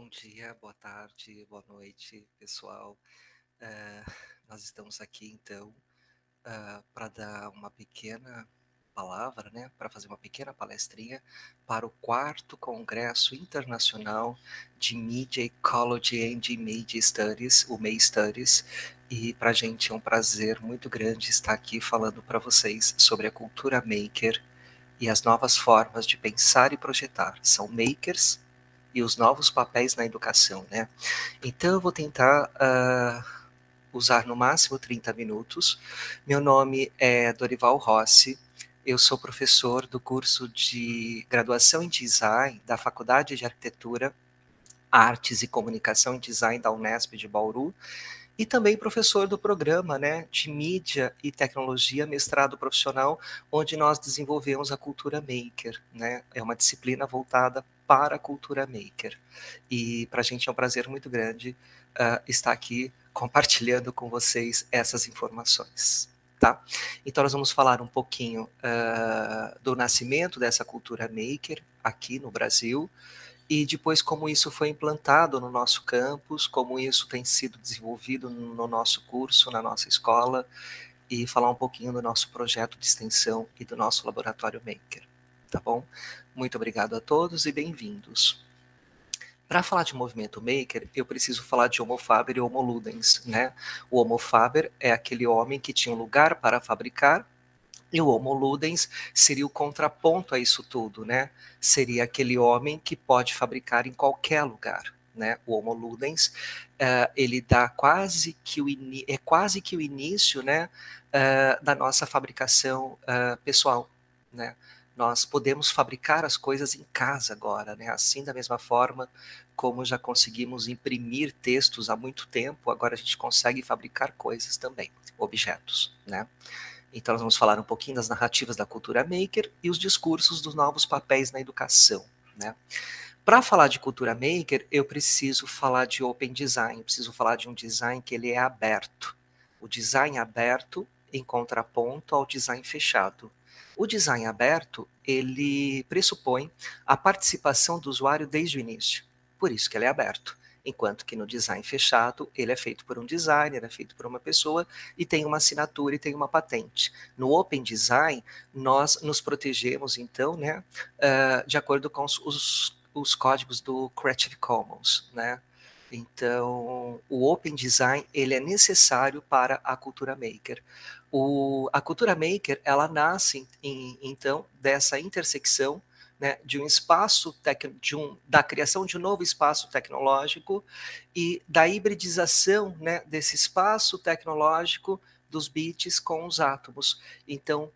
Bom dia, boa tarde, boa noite, pessoal. Eh, Nós estamos aqui, então, para dar uma pequena palavra, né, para fazer uma pequena palestrinha para o 4º Congresso Internacional de Media Ecology and Media Studies, o MEI Studies, e para a gente é um prazer muito grande estar aqui falando para vocês sobre a cultura maker e as novas formas de pensar e projetar. São makers e os novos papéis na educação, né? Então eu vou tentar usar no máximo 30 minutos. Meu nome é Dorival Rossi, eu sou professor do curso de graduação em design da Faculdade de Arquitetura, Artes e Comunicação em Design da Unesp de Bauru, e também professor do programa, né, de mídia e tecnologia, mestrado profissional, onde nós desenvolvemos a cultura maker, né, é uma disciplina voltada para a cultura maker. E para a gente é um prazer muito grande estar aqui compartilhando com vocês essas informações. Tá? Então nós vamos falar um pouquinho do nascimento dessa cultura maker aqui no Brasil, e depois como isso foi implantado no nosso campus, como isso tem sido desenvolvido no nosso curso, na nossa escola, e falar um pouquinho do nosso projeto de extensão e do nosso laboratório Maker, tá bom? Muito obrigado a todos e bem-vindos. Para falar de movimento maker, eu preciso falar de Homo Faber e Homo Ludens, né? O Homo Faber é aquele homem que tinha um lugar para fabricar, e o Homo Ludens seria o contraponto a isso tudo, né? Seria aquele homem que pode fabricar em qualquer lugar, né? O Homo Ludens, ele dá quase que o início, né, da nossa fabricação pessoal, né? Nós podemos fabricar as coisas em casa agora, né? Assim, da mesma forma como já conseguimos imprimir textos há muito tempo, agora a gente consegue fabricar coisas também, objetos, né? Então, nós vamos falar um pouquinho das narrativas da cultura maker e os discursos dos novos papéis na educação, né? Para falar de cultura maker, eu preciso falar de open design, eu preciso falar de um design que ele é aberto. O design aberto em contraponto ao design fechado. O design aberto, ele pressupõe a participação do usuário desde o início, por isso que ele é aberto. Enquanto que no design fechado, ele é feito por um designer, é feito por uma pessoa e tem uma assinatura e tem uma patente. No open design, nós nos protegemos, então, né, de acordo com os códigos do Creative Commons, né? Então, o Open Design, ele é necessário para a cultura maker. A cultura maker, ela nasce, então, dessa intersecção, né, de um espaço, da criação de um novo espaço tecnológico e da hibridização, né, desse espaço tecnológico dos bits com os átomos. Então,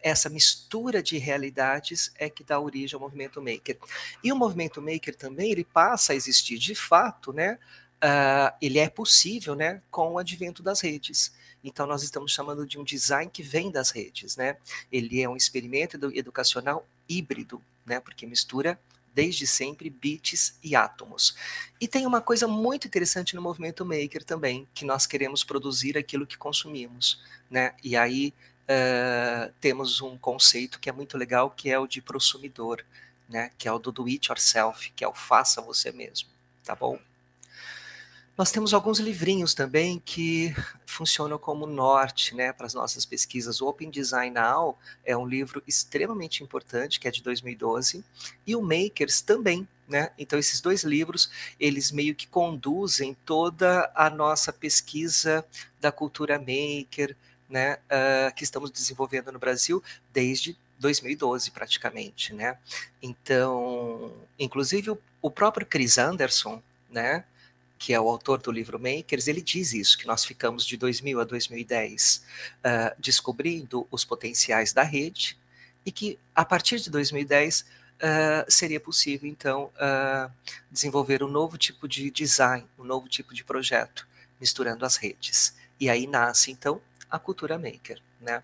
essa mistura de realidades é que dá origem ao movimento maker. E o movimento maker também, ele passa a existir de fato, né? Ele é possível, né, com o advento das redes. Então, nós estamos chamando de um design que vem das redes, né? Ele é um experimento educacional híbrido, né? Porque mistura desde sempre bits e átomos. E tem uma coisa muito interessante no movimento maker também, que nós queremos produzir aquilo que consumimos, né? E aí temos um conceito que é muito legal, que é o de prosumidor, né? Que é o do it yourself, que é o faça você mesmo, tá bom? Nós temos alguns livrinhos também que funcionam como norte, né, para as nossas pesquisas. O Open Design Now é um livro extremamente importante, que é de 2012, e o Makers também, né? Então esses dois livros, eles meio que conduzem toda a nossa pesquisa da cultura maker, né, que estamos desenvolvendo no Brasil desde 2012 praticamente, né? Então, inclusive o próprio Chris Anderson, né, que é o autor do livro Makers, ele diz isso, que nós ficamos de 2000 a 2010 descobrindo os potenciais da rede e que a partir de 2010 seria possível, então, desenvolver um novo tipo de design, um novo tipo de projeto, misturando as redes. E aí nasce, então, a cultura maker, né?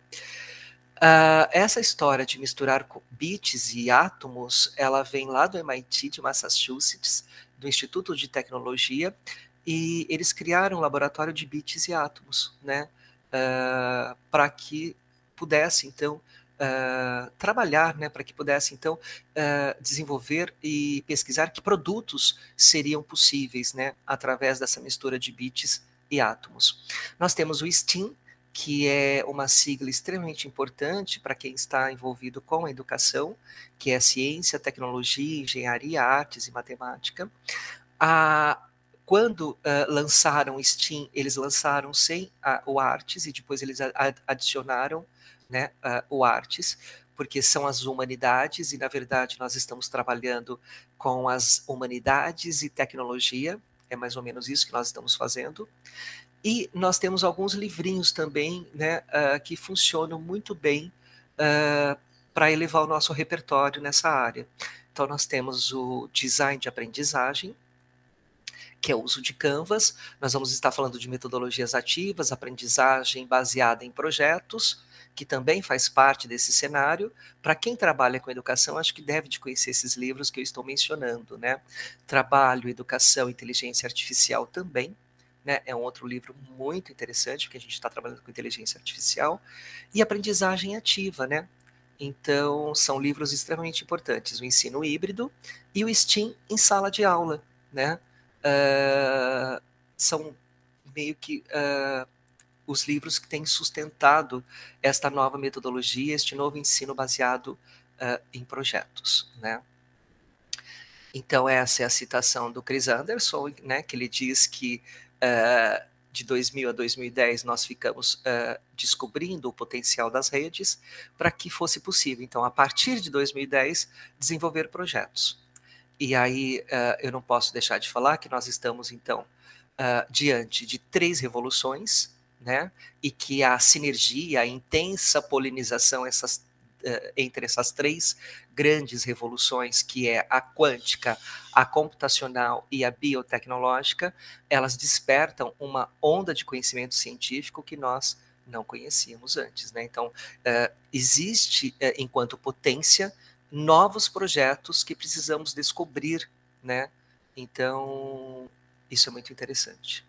Essa história de misturar bits e átomos, ela vem lá do MIT, de Massachusetts, do Instituto de Tecnologia, e eles criaram um laboratório de bits e átomos, né, para que pudesse, então, trabalhar, né, para que pudesse, então, desenvolver e pesquisar que produtos seriam possíveis, né, através dessa mistura de bits e átomos. Nós temos o STEAM, que é uma sigla extremamente importante para quem está envolvido com a educação, que é ciência, tecnologia, engenharia, artes e matemática. Quando lançaram o STEAM, eles lançaram sem o Artes e depois eles adicionaram, né, o Artes, porque são as humanidades e, na verdade, nós estamos trabalhando com as humanidades e tecnologia, é mais ou menos isso que nós estamos fazendo. E nós temos alguns livrinhos também, né, que funcionam muito bem para elevar o nosso repertório nessa área. Então, nós temos o Design de Aprendizagem, que é o uso de Canvas. Nós vamos estar falando de metodologias ativas, aprendizagem baseada em projetos, que também faz parte desse cenário. Para quem trabalha com educação, acho que deve de conhecer esses livros que eu estou mencionando, né? Trabalho, Educação, Inteligência Artificial também, né? É um outro livro muito interessante, porque a gente está trabalhando com inteligência artificial. E aprendizagem ativa, né? Então, são livros extremamente importantes. O ensino híbrido e o STEAM em sala de aula, né? São meio que os livros que têm sustentado esta nova metodologia, este novo ensino baseado em projetos, né? Então, essa é a citação do Chris Anderson, né, que ele diz que de 2000 a 2010 nós ficamos descobrindo o potencial das redes para que fosse possível, então, a partir de 2010, desenvolver projetos. E aí eu não posso deixar de falar que nós estamos, então, diante de 3 revoluções, né? E que a sinergia, a intensa polinização entre essas 3 grandes revoluções, que é a quântica, a computacional e a biotecnológica, elas despertam uma onda de conhecimento científico que nós não conhecíamos antes, né? Então, existe, enquanto potência, novos projetos que precisamos descobrir, né? Então, isso é muito interessante.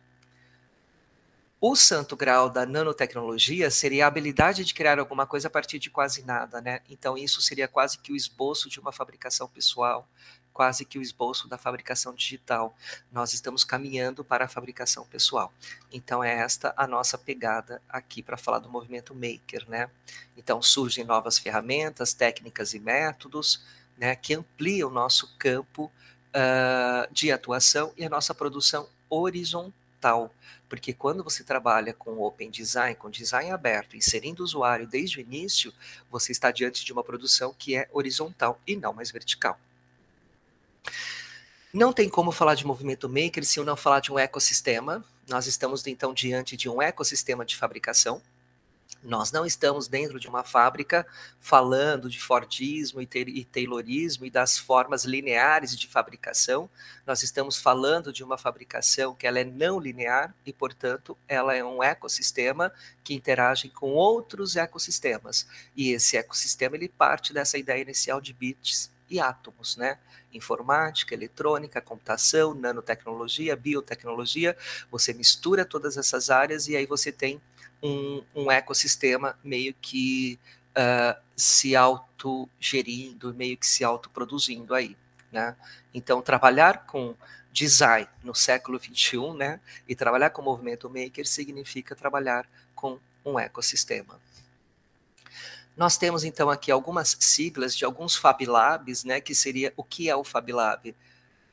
O santo grau da nanotecnologia seria a habilidade de criar alguma coisa a partir de quase nada, né? Então, isso seria quase que o esboço de uma fabricação pessoal, quase que o esboço da fabricação digital. Nós estamos caminhando para a fabricação pessoal. Então, é esta a nossa pegada aqui para falar do movimento maker, né? Então, surgem novas ferramentas, técnicas e métodos, né, que ampliam o nosso campo de atuação e a nossa produção horizontal. Porque quando você trabalha com Open Design, com design aberto, inserindo o usuário desde o início, você está diante de uma produção que é horizontal e não mais vertical. Não tem como falar de movimento maker se eu não falar de um ecossistema. Nós estamos, então, diante de um ecossistema de fabricação. Nós não estamos dentro de uma fábrica falando de Fordismo e Taylorismo e das formas lineares de fabricação. Nós estamos falando de uma fabricação que ela é não linear e, portanto, ela é um ecossistema que interage com outros ecossistemas. E esse ecossistema ele parte dessa ideia inicial de bits e átomos, né? Informática, eletrônica, computação, nanotecnologia, biotecnologia. Você mistura todas essas áreas e aí você tem um ecossistema meio que se autogerindo, meio que se autoproduzindo aí, né? Então, trabalhar com design no século XXI, né, e trabalhar com movimento maker significa trabalhar com um ecossistema. Nós temos, então, aqui algumas siglas de alguns Fab Labs, né, que seria, o que é o Fab Lab?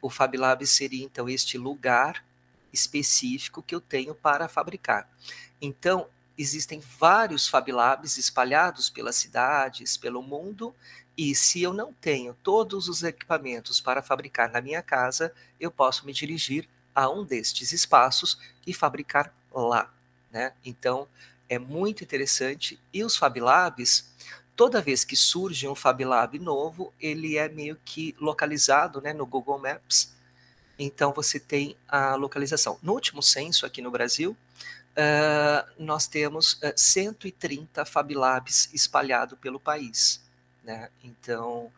O Fab Lab seria, então, este lugar específico que eu tenho para fabricar. Então, existem vários Fab Labs espalhados pelas cidades, pelo mundo, e se eu não tenho todos os equipamentos para fabricar na minha casa, eu posso me dirigir a um destes espaços e fabricar lá, né? Então, é muito interessante. E os Fab Labs, toda vez que surge um Fab Lab novo, ele é meio que localizado, né, no Google Maps. Então, você tem a localização. No último censo aqui no Brasil, nós temos 130 Fab Labs espalhados pelo país, né? Então,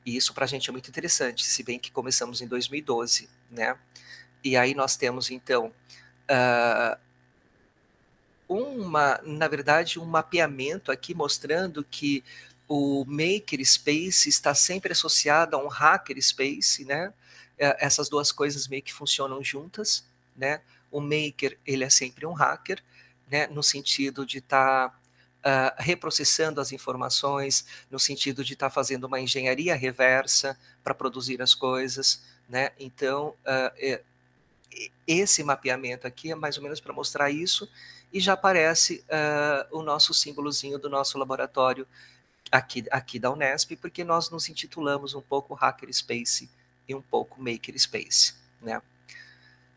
isso para a gente é muito interessante, se bem que começamos em 2012, né? E aí nós temos, então, na verdade, um mapeamento aqui mostrando que o makerspace está sempre associado a um hackerspace, né? Essas duas coisas meio que funcionam juntas, né? O maker, ele é sempre um hacker, né? No sentido de estar reprocessando as informações, no sentido de estar fazendo uma engenharia reversa para produzir as coisas, né? Então, esse mapeamento aqui é mais ou menos para mostrar isso, e já aparece o nosso símbolozinho do nosso laboratório aqui da Unesp, porque nós nos intitulamos um pouco Hackerspace e um pouco Makerspace, né?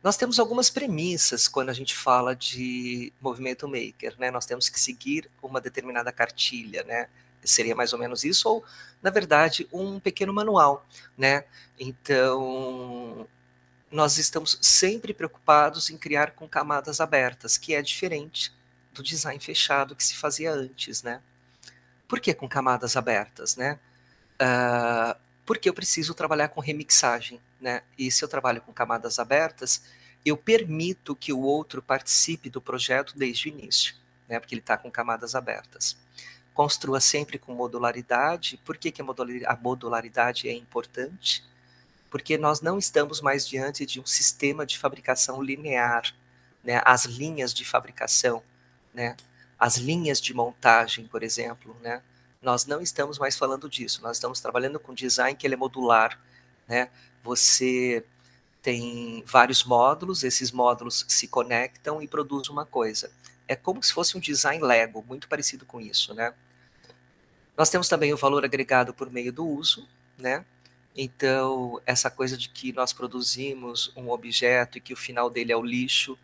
Nós temos algumas premissas quando a gente fala de movimento maker, né? Nós temos que seguir uma determinada cartilha, né? Seria mais ou menos isso, ou, na verdade, um pequeno manual, né? Então, nós estamos sempre preocupados em criar com camadas abertas, que é diferente do design fechado que se fazia antes, né? Por que com camadas abertas, né? Porque eu preciso trabalhar com remixagem, né? E se eu trabalho com camadas abertas, eu permito que o outro participe do projeto desde o início, né? Porque ele está com camadas abertas. Construa sempre com modularidade. Por que a modularidade é importante? Porque nós não estamos mais diante de um sistema de fabricação linear, né? As linhas de fabricação, né? As linhas de montagem, por exemplo, né? Nós não estamos mais falando disso, nós estamos trabalhando com design que ele é modular, né? Você tem vários módulos, esses módulos se conectam e produzem uma coisa. É como se fosse um design Lego, muito parecido com isso, né? Nós temos também o valor agregado por meio do uso, né? Então, essa coisa de que nós produzimos um objeto e que o final dele é o lixo,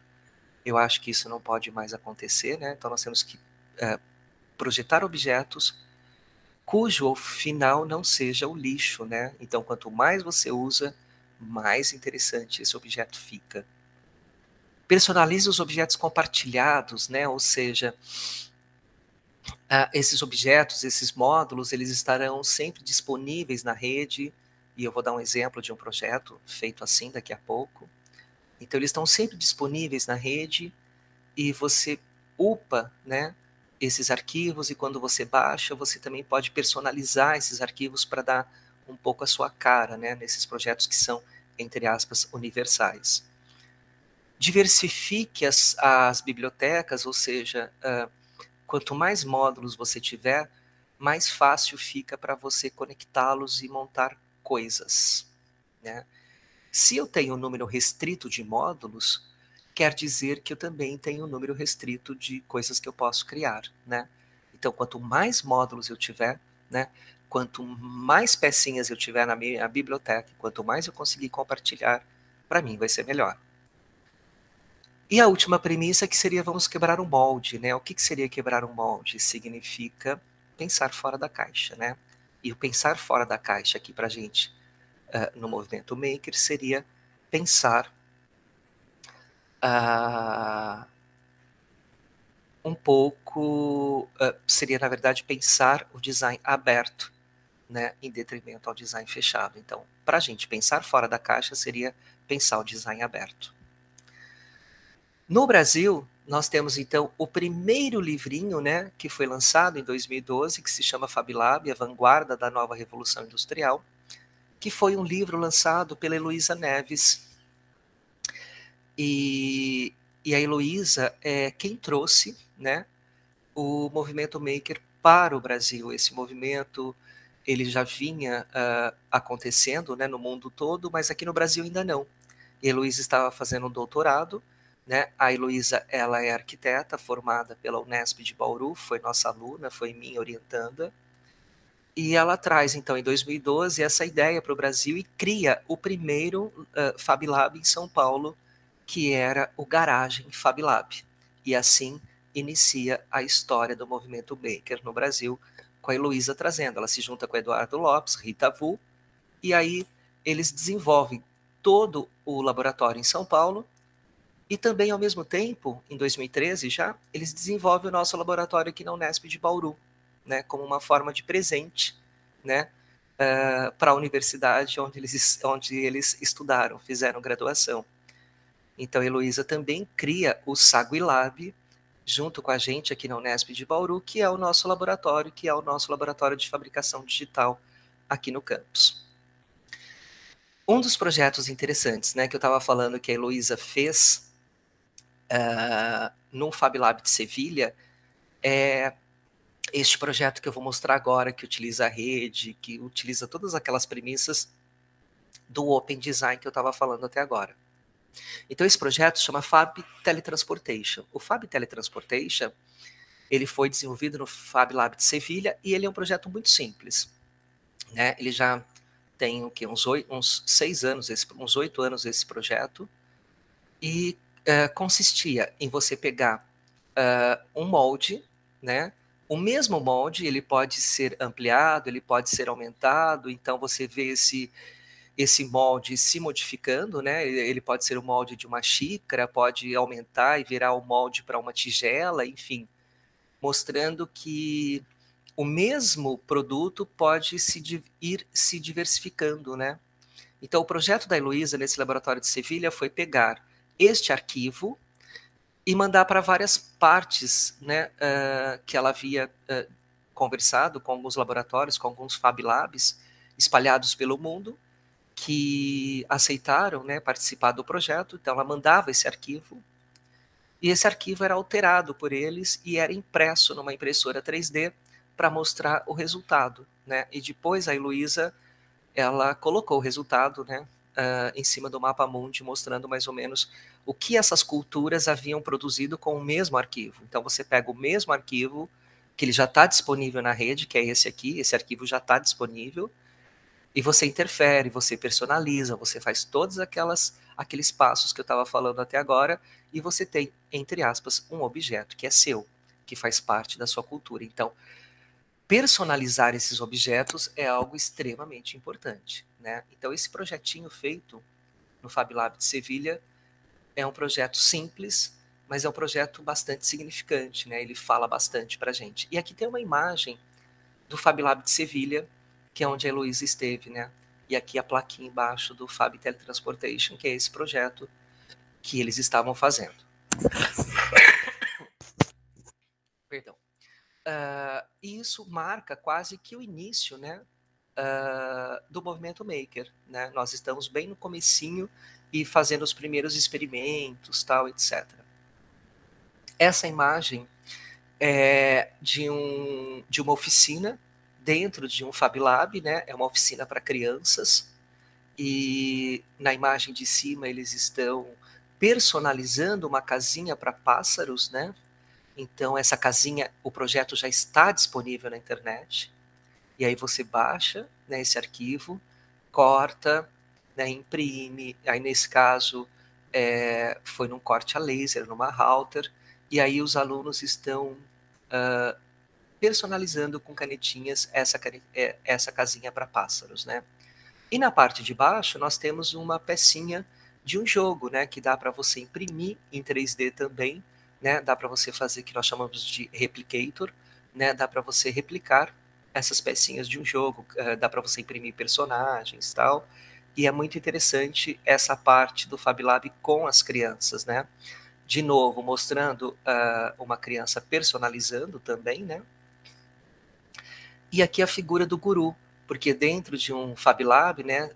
eu acho que isso não pode mais acontecer, né? Então, nós temos que projetar objetos cujo final não seja o lixo, né? Então, quanto mais você usa, mais interessante esse objeto fica. Personalize os objetos compartilhados, né? Ou seja, esses objetos, esses módulos, eles estarão sempre disponíveis na rede, e eu vou dar um exemplo de um projeto feito assim daqui a pouco. Então, eles estão sempre disponíveis na rede, e você upa, né, esses arquivos, e quando você baixa, você também pode personalizar esses arquivos para dar um pouco a sua cara, né, nesses projetos que são, entre aspas, universais. Diversifique as bibliotecas, ou seja, quanto mais módulos você tiver, mais fácil fica para você conectá-los e montar coisas, né? Se eu tenho um número restrito de módulos, quer dizer que eu também tenho um número restrito de coisas que eu posso criar, né? Então, quanto mais módulos eu tiver, né, quanto mais pecinhas eu tiver na minha biblioteca, quanto mais eu conseguir compartilhar, para mim vai ser melhor. E a última premissa que seria vamos quebrar um molde, né? O que seria quebrar um molde? Significa pensar fora da caixa, né? E o pensar fora da caixa aqui para a gente no movimento maker seria pensar um pouco, seria na verdade pensar o design aberto, né, em detrimento ao design fechado. Então, para a gente pensar fora da caixa seria pensar o design aberto. No Brasil, nós temos então o primeiro livrinho, né, que foi lançado em 2012, que se chama FabLab, a vanguarda da nova revolução industrial, que foi um livro lançado pela Heloísa Neves. E a Heloísa é quem trouxe, né, o movimento maker para o Brasil. Esse movimento ele já vinha acontecendo, né, no mundo todo, mas aqui no Brasil ainda não. A Heloísa estava fazendo um doutorado, né? A Heloísa, ela é arquiteta formada pela Unesp de Bauru, foi nossa aluna, foi minha orientanda, e ela traz, então, em 2012, essa ideia para o Brasil e cria o primeiro FabLab em São Paulo, que era o Garagem FabLab. E assim inicia a história do movimento maker no Brasil, com a Heloísa trazendo. Ela se junta com Eduardo Lopes, Rita Vu, e aí eles desenvolvem todo o laboratório em São Paulo, e também, ao mesmo tempo, em 2013 já, eles desenvolvem o nosso laboratório aqui na Unesp de Bauru, né, como uma forma de presente, né, para a universidade onde eles estudaram, fizeram graduação. Então, a Heloísa também cria o Saguilab, junto com a gente aqui na Unesp de Bauru, que é o nosso laboratório, de fabricação digital aqui no campus. Um dos projetos interessantes, né, que eu estava falando que a Heloísa fez no Fab Lab de Sevilha é este projeto que eu vou mostrar agora, que utiliza a rede, que utiliza todas aquelas premissas do Open Design que eu estava falando até agora. Então, esse projeto se chama Fab Teletransportation. O Fab Teletransportation, ele foi desenvolvido no Fab Lab de Sevilha e ele é um projeto muito simples. Né? Ele já tem o quê? Uns 6 anos, uns 8 anos esse projeto, e consistia em você pegar um molde, né? O mesmo molde, ele pode ser ampliado, ele pode ser aumentado, então você vê esse molde se modificando, né? Ele pode ser o molde de uma xícara, pode aumentar e virar o molde para uma tigela, enfim, mostrando que o mesmo produto pode ir se diversificando, né? Então, o projeto da Heloísa nesse laboratório de Sevilha foi pegar este arquivo e mandar para várias partes, né, que ela havia conversado com alguns laboratórios, com alguns Fab Labs espalhados pelo mundo, que aceitaram, né, participar do projeto. Então, ela mandava esse arquivo, e esse arquivo era alterado por eles e era impresso numa impressora 3D para mostrar o resultado, né? E depois a Heloísa, ela colocou o resultado, né, em cima do mapa mundi, mostrando mais ou menos o que essas culturas haviam produzido com o mesmo arquivo. Então, você pega o mesmo arquivo, que ele já está disponível na rede, que é esse aqui, esse arquivo já está disponível, e você interfere, você personaliza, você faz todos aqueles passos que eu estava falando até agora, e você tem, entre aspas, um objeto que é seu, que faz parte da sua cultura. Então, personalizar esses objetos é algo extremamente importante, né? Então, esse projetinho feito no Fab Lab de Sevilha é um projeto simples, mas é um projeto bastante significante, né? Ele fala bastante para a gente. E aqui tem uma imagem do Fab Lab de Sevilha, que é onde a Heloísa esteve, né? E aqui a plaquinha embaixo do Fab Teletransportation, que é esse projeto que eles estavam fazendo. Perdão. E isso marca quase que o início, né, do movimento maker, né? Nós estamos bem no comecinho e fazendo os primeiros experimentos, tal, etc. Essa imagem é de uma oficina dentro de um Fab Lab, né? É uma oficina para crianças, e na imagem de cima eles estão personalizando uma casinha para pássaros, né? Então essa casinha, o projeto já está disponível na internet, e aí você baixa, né, esse arquivo, corta, né, imprime, aí nesse caso foi num corte a laser, numa router, e aí os alunos estão personalizando com canetinhas essa casinha para pássaros, né? E na parte de baixo nós temos uma pecinha de um jogo, né, que dá para você imprimir em 3D também, né? Dá para você fazer o que nós chamamos de replicator, né? Dá para você replicar essas pecinhas de um jogo, dá para você imprimir personagens, tal. E é muito interessante essa parte do Fab Lab com as crianças, né? De novo, mostrando uma criança personalizando também, né? E aqui a figura do guru, porque dentro de um Fab Lab, né,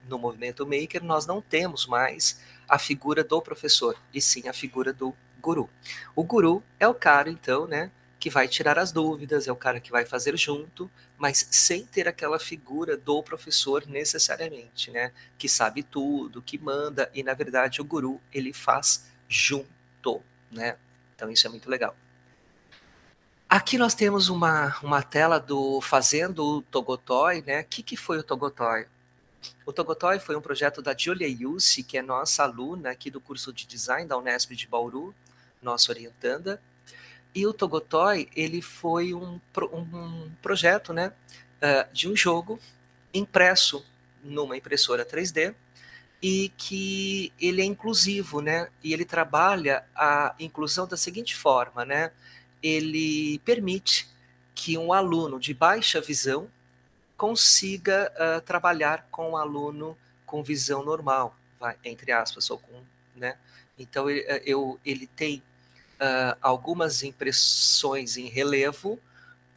no movimento maker, nós não temos mais a figura do professor, e sim a figura do guru. O guru é o cara, então, né, que vai tirar as dúvidas, é o cara que vai fazer junto, mas sem ter aquela figura do professor necessariamente, né, que sabe tudo, que manda, e na verdade o guru, ele faz junto, né. Então isso é muito legal. Aqui nós temos uma tela do Fazendo o Togotoy, né? O que foi o Togotoy? O Togotoy foi um projeto da Julia Yussi, que é nossa aluna aqui do curso de Design da Unesp de Bauru, nossa orientanda. E o Togotoy, ele foi um projeto, né, de um jogo impresso numa impressora 3D, e que ele é inclusivo, né? E ele trabalha a inclusão da seguinte forma, né? Ele permite que um aluno de baixa visão consiga trabalhar com um aluno com visão normal, vai, entre aspas, ou com, né? Então ele tem algumas impressões em relevo,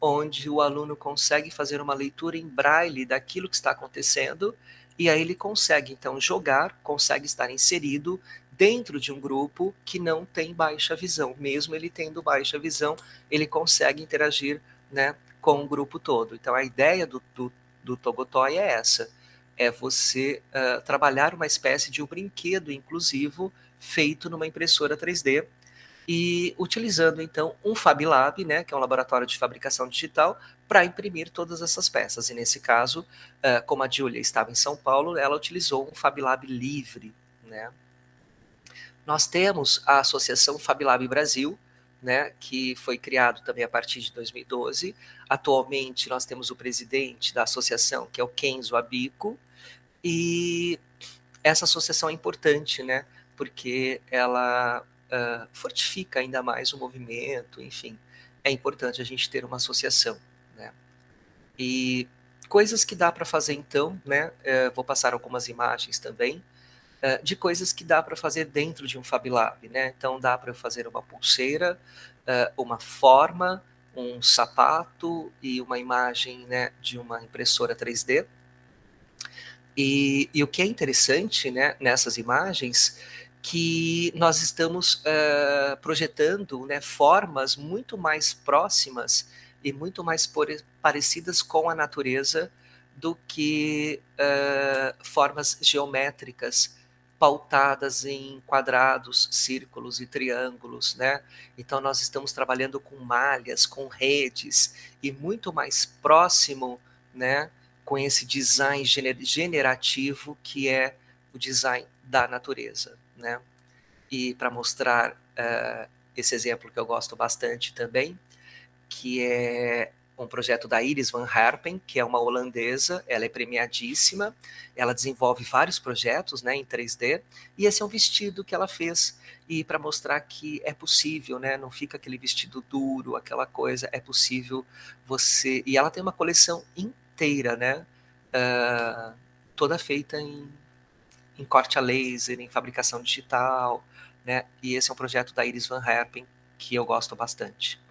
onde o aluno consegue fazer uma leitura em braille daquilo que está acontecendo, e aí ele consegue, então, jogar, consegue estar inserido dentro de um grupo que não tem baixa visão. Mesmo ele tendo baixa visão, ele consegue interagir, né, com o grupo todo. Então, a ideia do Togotoy é essa, é você trabalhar uma espécie de um brinquedo inclusivo feito numa impressora 3D, e utilizando então um FabLab, né, que é um laboratório de fabricação digital, para imprimir todas essas peças. E nesse caso, como a Júlia estava em São Paulo, ela utilizou um FabLab livre, né. Nós temos a Associação FabLab Brasil, né, que foi criado também a partir de 2012. Atualmente nós temos o presidente da associação, que é o Kenzo Abico, e essa associação é importante, né, porque ela fortifica ainda mais o movimento, enfim, é importante a gente ter uma associação, né. E coisas que dá para fazer então, né, vou passar algumas imagens também, de coisas que dá para fazer dentro de um FabLab, né. Então dá para eu fazer uma pulseira, uma forma, um sapato e uma imagem, né, de uma impressora 3D. E o que é interessante, né, nessas imagens, que nós estamos projetando, né, formas muito mais próximas e muito mais parecidas com a natureza do que formas geométricas pautadas em quadrados, círculos e triângulos, né? Então nós estamos trabalhando com malhas, com redes e muito mais próximo, né, com esse design generativo que é o design da natureza, né? E para mostrar esse exemplo que eu gosto bastante também, que é um projeto da Iris van Herpen, que é uma holandesa, ela é premiadíssima, ela desenvolve vários projetos, né, em 3D, e esse é um vestido que ela fez, e para mostrar que é possível, né, não fica aquele vestido duro, aquela coisa, é possível você... E ela tem uma coleção inteira, né, toda feita em corte a laser, em fabricação digital, né, e esse é um projeto da Iris van Herpen, que eu gosto bastante.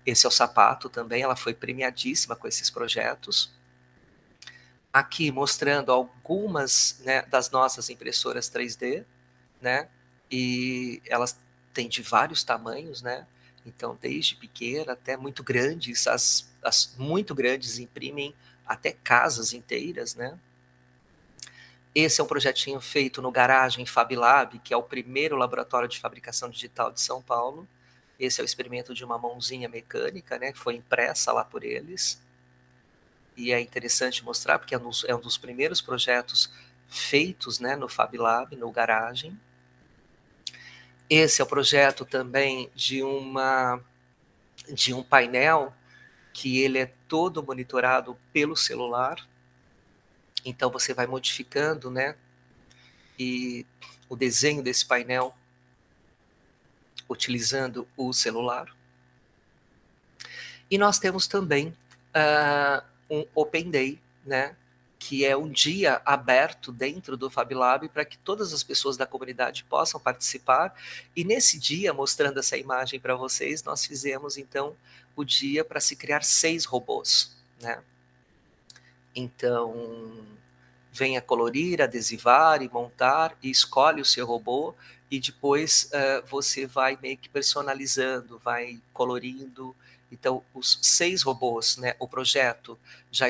Esse é o sapato também, ela foi premiadíssima com esses projetos. Aqui mostrando algumas, né, das nossas impressoras 3D, né, e elas têm de vários tamanhos, né, então desde pequena até muito grandes, as muito grandes imprimem até casas inteiras, né. Esse é um projetinho feito no Garagem FabLab, que é o primeiro laboratório de fabricação digital de São Paulo. Esse é o experimento de uma mãozinha mecânica, né, que foi impressa lá por eles. E é interessante mostrar, porque é um dos primeiros projetos feitos, né, no FabLab, no Garagem. Esse é o projeto também de um painel que ele é todo monitorado pelo celular. Então você vai modificando, né, e o desenho desse painel utilizando o celular. E nós temos também um Open Day, né, que é um dia aberto dentro do FabLab para que todas as pessoas da comunidade possam participar. E nesse dia, mostrando essa imagem para vocês, nós fizemos então o dia para se criar 6 robôs, né? Então, venha colorir, adesivar e montar, e escolhe o seu robô, e depois você vai meio que personalizando, vai colorindo. Então, os 6 robôs, né, o projeto já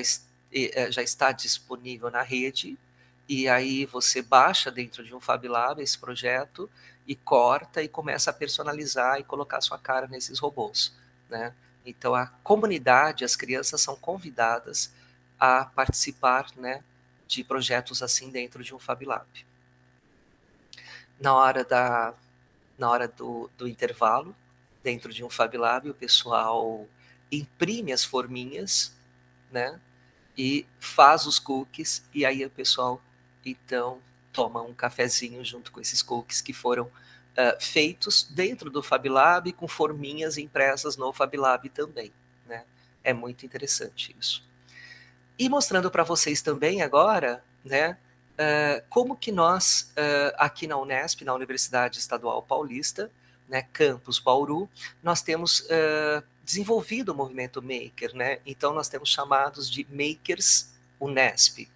está disponível na rede, e aí você baixa dentro de um FabLab esse projeto, e corta e começa a personalizar e colocar sua cara nesses robôs, né? Então, a comunidade, as crianças são convidadas a participar, né, de projetos assim dentro de um FabLab. Na hora do intervalo, dentro de um FabLab, o pessoal imprime as forminhas, né, e faz os cookies, e aí o pessoal, então, toma um cafezinho junto com esses cookies que foram feitos dentro do FabLab, com forminhas impressas no FabLab também, né. É muito interessante isso. E mostrando para vocês também agora, né, como que nós, aqui na Unesp, na Universidade Estadual Paulista, né, Campus Bauru, nós temos desenvolvido o movimento Maker, né? Então nós temos chamados de Makers Unesp.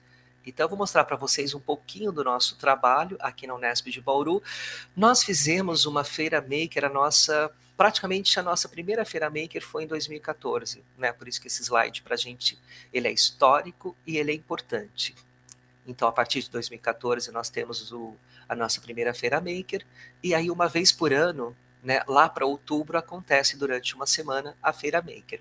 Então eu vou mostrar para vocês um pouquinho do nosso trabalho aqui na Unesp de Bauru. Nós fizemos uma feira Maker, praticamente a nossa primeira feira Maker foi em 2014, né? Por isso que esse slide para a gente ele é histórico e ele é importante. Então, a partir de 2014, nós temos a nossa primeira feira Maker, e aí uma vez por ano, né, lá para outubro, acontece durante uma semana a feira Maker.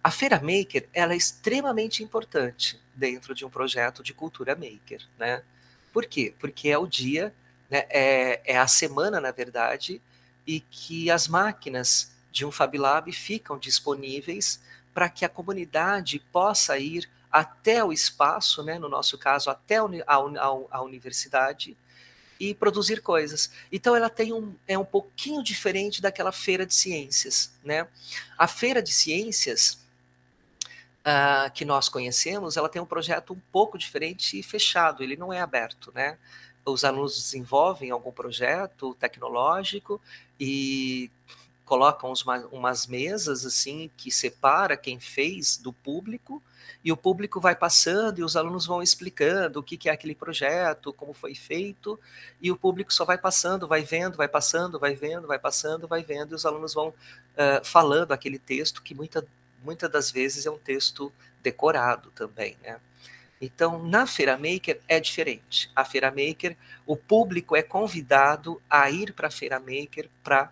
A feira Maker ela é extremamente importante dentro de um projeto de cultura Maker. Né? Por quê? Porque é o dia, né, é a semana, na verdade, e que as máquinas de um Fab Lab ficam disponíveis para que a comunidade possa ir até o espaço, né, no nosso caso, até a universidade, e produzir coisas. Então ela tem é um pouquinho diferente daquela feira de ciências. Né? A feira de ciências que nós conhecemos, ela tem um projeto um pouco diferente e fechado, ele não é aberto. Né? Os alunos desenvolvem algum projeto tecnológico e colocam umas mesas assim que separa quem fez do público, e o público vai passando e os alunos vão explicando o que é aquele projeto, como foi feito, e o público só vai passando, vai vendo, vai passando, vai vendo, vai passando, vai vendo, e os alunos vão falando aquele texto que muitas das vezes é um texto decorado também, né? Então, na Feira Maker é diferente. A Feira Maker, o público é convidado a ir para a Feira Maker para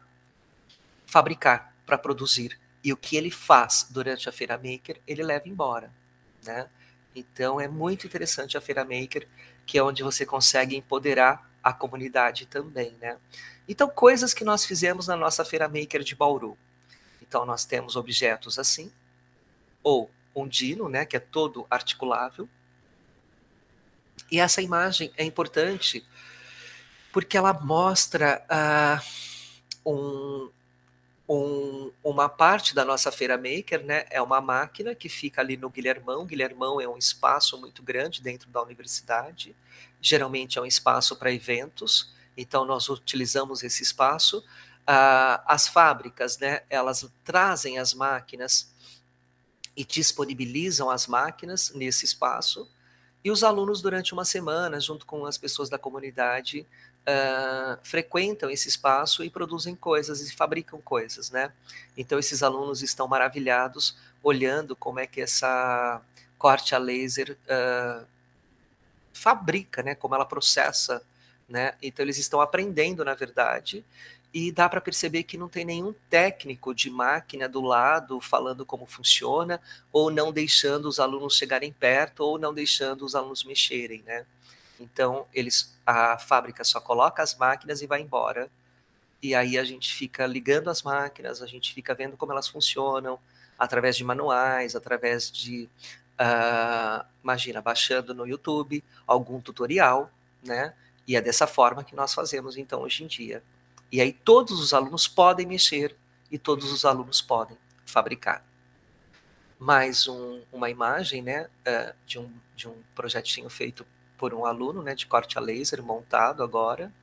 fabricar, para produzir. E o que ele faz durante a Feira Maker, ele leva embora. Né? Então é muito interessante a Feira Maker, que é onde você consegue empoderar a comunidade também. Né? Então, coisas que nós fizemos na nossa Feira Maker de Bauru. Então, nós temos objetos assim, ou um dino, né, que é todo articulável. E essa imagem é importante porque ela mostra uma parte da nossa Feira Maker, né, é uma máquina que fica ali no Guilhermão. Guilhermão é um espaço muito grande dentro da universidade, geralmente é um espaço para eventos, então nós utilizamos esse espaço. As fábricas, né, elas trazem as máquinas e disponibilizam as máquinas nesse espaço, e os alunos, durante uma semana, junto com as pessoas da comunidade, frequentam esse espaço e produzem coisas e fabricam coisas. Né? Então, esses alunos estão maravilhados, olhando como é que essa corte a laser fabrica, né? Como ela processa. Né? Então, eles estão aprendendo, na verdade, e dá para perceber que não tem nenhum técnico de máquina do lado falando como funciona, ou não deixando os alunos chegarem perto, ou não deixando os alunos mexerem. Né? Então, a fábrica só coloca as máquinas e vai embora. E aí a gente fica ligando as máquinas, a gente fica vendo como elas funcionam, através de manuais, através de, imagina, baixando no YouTube algum tutorial, né? E é dessa forma que nós fazemos, então, hoje em dia. E aí todos os alunos podem mexer e todos os alunos podem fabricar. Mais uma imagem, né, de um projetinho feito por um aluno, né, de corte a laser, montado agora.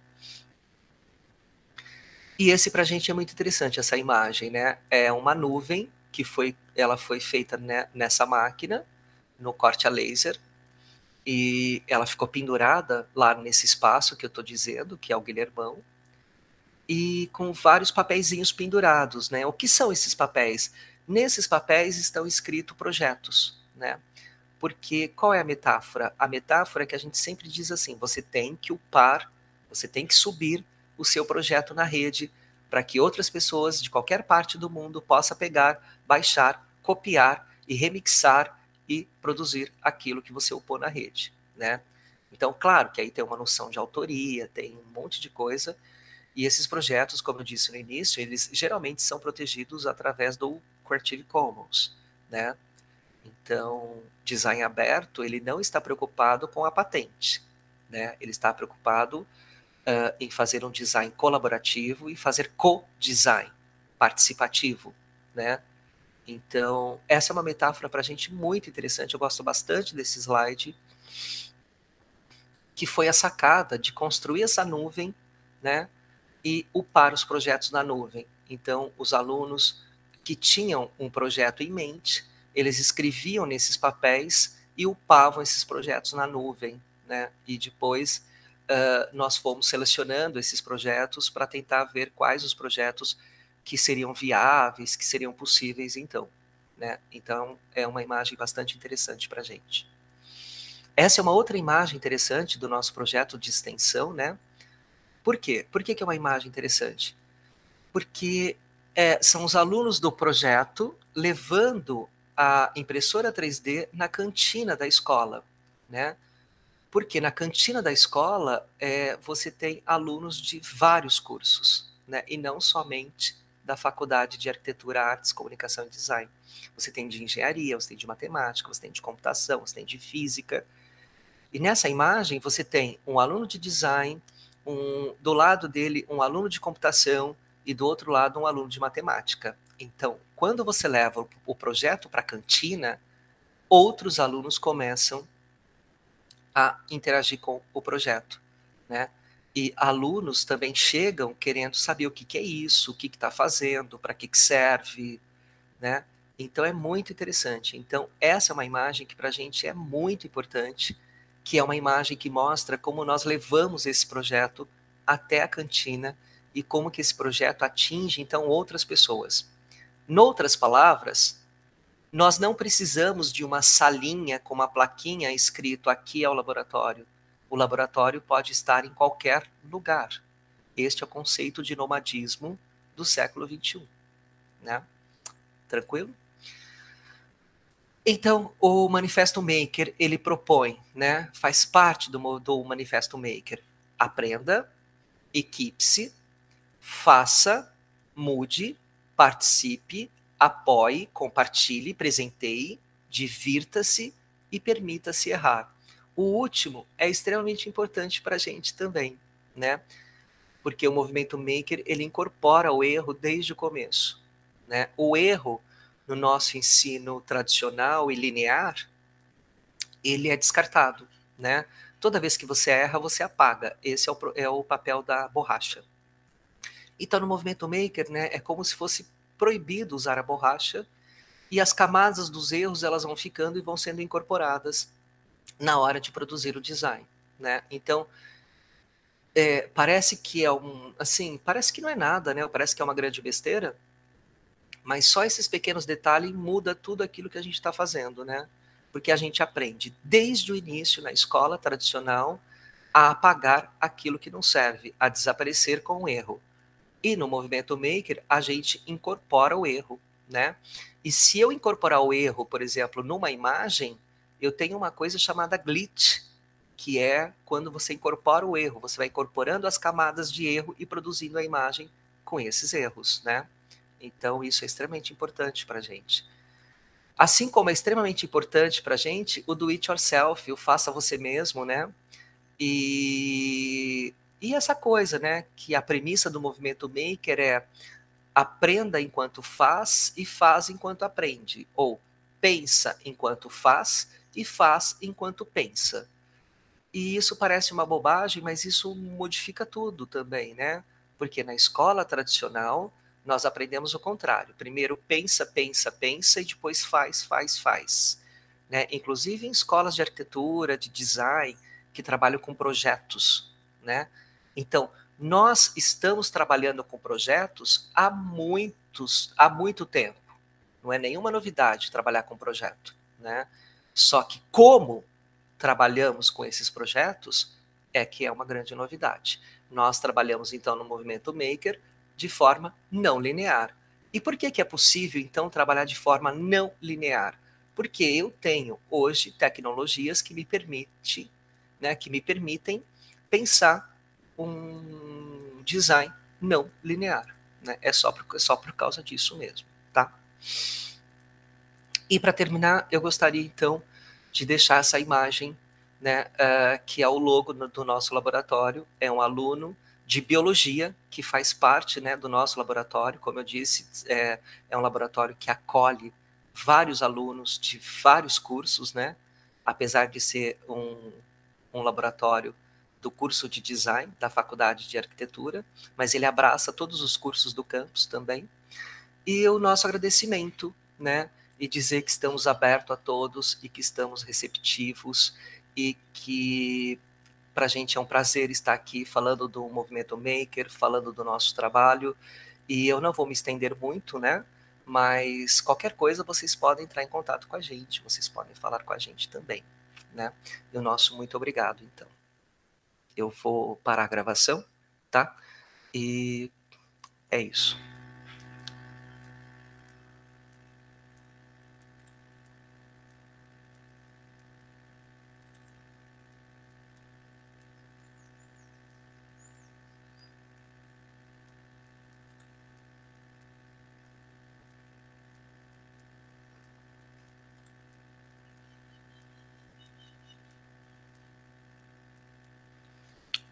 E esse para a gente é muito interessante, essa imagem. Né? É uma nuvem que ela foi feita, né, nessa máquina, no corte a laser, e ela ficou pendurada lá nesse espaço que eu estou dizendo, que é o Guilhermão, e com vários papeizinhos pendurados. Né? O que são esses papéis? Nesses papéis estão escritos projetos. Né? Porque qual é a metáfora? A metáfora é que a gente sempre diz assim, você tem que upar, você tem que subir o seu projeto na rede para que outras pessoas de qualquer parte do mundo possam pegar, baixar, copiar e remixar e produzir aquilo que você upou na rede. Né? Então, claro que aí tem uma noção de autoria, tem um monte de coisa, e esses projetos, como eu disse no início, eles geralmente são protegidos através do Creative Commons. Né? Então, design aberto, ele não está preocupado com a patente. Né? Ele está preocupado em fazer um design colaborativo e fazer co-design participativo. Né? Então, essa é uma metáfora para a gente muito interessante. Eu gosto bastante desse slide, que foi a sacada de construir essa nuvem, né, e upar os projetos na nuvem. Então, os alunos que tinham um projeto em mente, eles escreviam nesses papéis e upavam esses projetos na nuvem, né? E depois nós fomos selecionando esses projetos para tentar ver quais os projetos que seriam viáveis, que seriam possíveis, então. Né? Então, é uma imagem bastante interessante para a gente. Essa é uma outra imagem interessante do nosso projeto de extensão, né? Por quê? Por que é uma imagem interessante? Porque são os alunos do projeto levando a impressora 3D na cantina da escola, né? Porque na cantina da escola você tem alunos de vários cursos, né? E não somente da Faculdade de Arquitetura, Artes, Comunicação e Design. Você tem de engenharia, você tem de matemática, você tem de computação, você tem de física. E nessa imagem você tem um aluno de design, do lado dele um aluno de computação e do outro lado um aluno de matemática. Então, quando você leva o projeto para a cantina, outros alunos começam a interagir com o projeto, né? E alunos também chegam querendo saber o que é isso, o que está fazendo, para que serve, né? Então é muito interessante. Então essa é uma imagem que para a gente é muito importante, que é uma imagem que mostra como nós levamos esse projeto até a cantina e como que esse projeto atinge então outras pessoas. Noutras palavras, nós não precisamos de uma salinha com uma plaquinha escrito aqui é o laboratório. O laboratório pode estar em qualquer lugar. Este é o conceito de nomadismo do século XXI. Né? Tranquilo? Então, o Manifesto Maker, ele propõe, né, faz parte do Manifesto Maker. Aprenda, equipe-se, faça, mude, participe, apoie, compartilhe, presenteie, divirta-se e permita-se errar. O último é extremamente importante para a gente também, né? Porque o movimento Maker, ele incorpora o erro desde o começo, né? O erro no nosso ensino tradicional e linear, ele é descartado, né? Toda vez que você erra, você apaga. Esse é o papel da borracha. Então, no movimento Maker, né, é como se fosse proibido usar a borracha e as camadas dos erros elas vão ficando e vão sendo incorporadas na hora de produzir o design, né? Então, parece que parece que não é nada, né? Parece que é uma grande besteira, mas só esses pequenos detalhes muda tudo aquilo que a gente está fazendo, né? Porque a gente aprende desde o início na escola tradicional a apagar aquilo que não serve, a desaparecer com o erro. E no movimento Maker, a gente incorpora o erro, né? E se eu incorporar o erro, por exemplo, numa imagem, eu tenho uma coisa chamada glitch, que é quando você incorpora o erro, você vai incorporando as camadas de erro e produzindo a imagem com esses erros, né? Então, isso é extremamente importante para a gente. Assim como é extremamente importante para a gente o do it yourself, o faça você mesmo, né? E essa coisa, né? Que a premissa do movimento Maker é aprenda enquanto faz e faz enquanto aprende. Ou pensa enquanto faz e faz enquanto pensa. E isso parece uma bobagem, mas isso modifica tudo também, né? Porque na escola tradicional, nós aprendemos o contrário. Primeiro pensa, pensa, pensa e depois faz, faz, faz. Né? Inclusive em escolas de arquitetura, de design, que trabalham com projetos. Né? Então, nós estamos trabalhando com projetos há muito tempo. Não é nenhuma novidade trabalhar com projeto. Né? Só que como trabalhamos com esses projetos é que é uma grande novidade. Nós trabalhamos, então, no movimento Maker de forma não linear. E por que é possível, então, trabalhar de forma não linear? Porque eu tenho, hoje, tecnologias que me permitem pensar um design não linear. Né? É só por causa disso mesmo. Tá? E para terminar, eu gostaria, então, de deixar essa imagem, né, que é o logo do nosso laboratório. É um aluno de biologia que faz parte, né, do nosso laboratório. Como eu disse, é um laboratório que acolhe vários alunos de vários cursos, né, apesar de ser um laboratório do curso de design da Faculdade de Arquitetura, mas ele abraça todos os cursos do campus também. E o nosso agradecimento, né? E dizer que estamos abertos a todos e que estamos receptivos e que para a gente é um prazer estar aqui falando do Movimento Maker, falando do nosso trabalho. E eu não vou me estender muito, né? Mas qualquer coisa vocês podem entrar em contato com a gente, vocês podem falar com a gente também, né? E o nosso muito obrigado, então. Eu vou parar a gravação, tá? E é isso.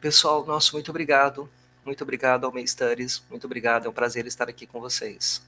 Pessoal, nosso muito obrigado. Muito obrigado ao May Studies. Muito obrigado. É um prazer estar aqui com vocês.